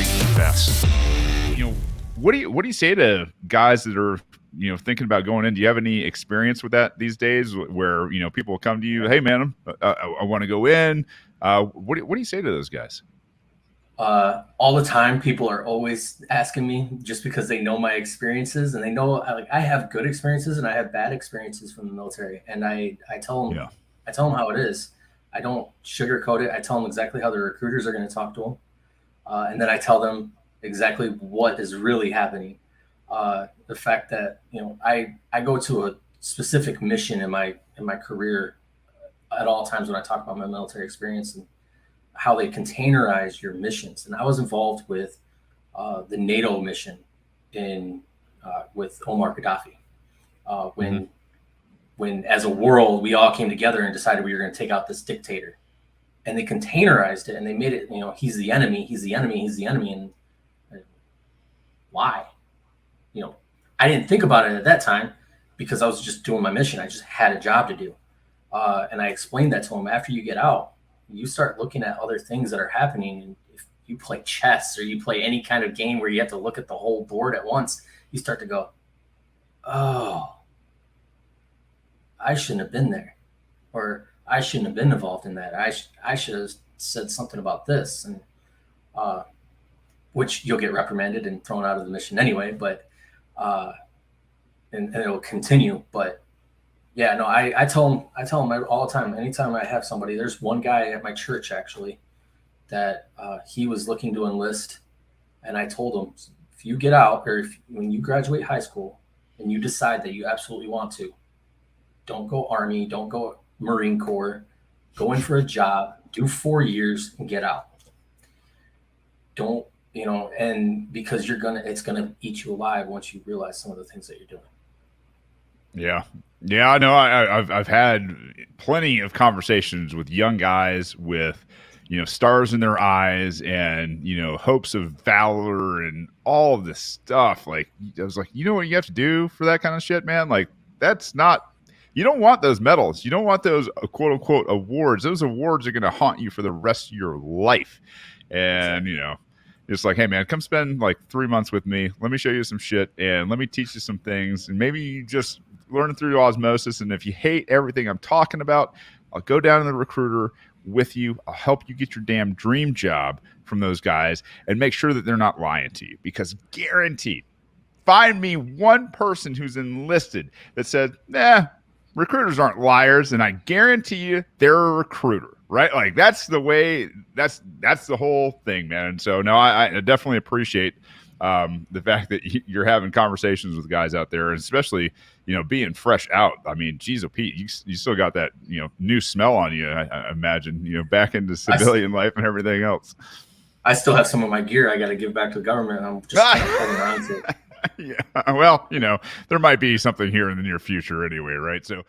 military vest. What do you say to guys that are thinking about going in? Do you have any experience with that these days, where people come to you, hey man, I want to go in? What do you say to those guys? All the time, people are always asking me, just because they know my experiences, and they know I have good experiences and I have bad experiences from the military, and I tell them Yeah. how it is. I don't sugarcoat it. I tell them exactly how the recruiters are going to talk to them, and then I tell them exactly what is really happening. The fact that I go to a specific mission in my career at all times when I talk about my military experience and how they containerize your missions. And I was involved with the NATO mission in with Omar Gaddafi Mm-hmm. when as a world we all came together and decided we were going to take out this dictator, and they containerized it and they made it, he's the enemy, he's the enemy, he's the enemy. And why? you know I didn't think about it at that time because I was just doing my mission. I just had a job to do. And I explained that to him. After you get out, you start looking at other things that are happening. And if you play chess or you play any kind of game where you have to look at the whole board at once, you start to go, oh, I shouldn't have been there, or I shouldn't have been involved in that. I should have said something about this, and uh, which you'll get reprimanded and thrown out of the mission anyway. But uh, and it'll continue. But yeah, no, I tell them all the time. Anytime I have somebody, there's one guy at my church actually that he was looking to enlist, and I told him, if you get out, or when you graduate high school and you decide that you absolutely want to, don't go Army, don't go Marine Corps, go in for a job, do 4 years and get out. Don't, and because it's gonna eat you alive once you realize some of the things that you're doing. Yeah. Yeah, I know. I've had plenty of conversations with young guys with, stars in their eyes and, hopes of valor and all of this stuff. Like, I was like, what you have to do for that kind of shit, man? Like, that's not, you don't want those medals. You don't want those quote unquote awards. Those awards are going to haunt you for the rest of your life. And, Exactly. it's like, hey man, come spend like 3 months with me. Let me show you some shit and let me teach you some things. And maybe you just learn through osmosis. And if you hate everything I'm talking about, I'll go down to the recruiter with you. I'll help you get your damn dream job from those guys and make sure that they're not lying to you, because guaranteed, find me one person who's enlisted that said, nah, recruiters aren't liars. And I guarantee you they're a recruiter, right? Like, that's the way, that's the whole thing, man. And so, no, I definitely appreciate the fact that you're having conversations with guys out there, and especially, being fresh out. I mean, geez, oh Pete, you still got that, new smell on you, I imagine, back into civilian life and everything else. I still have some of my gear I got to give back to the government. I'm just kind of holding on to it. Yeah. Well, there might be something here in the near future anyway, right? So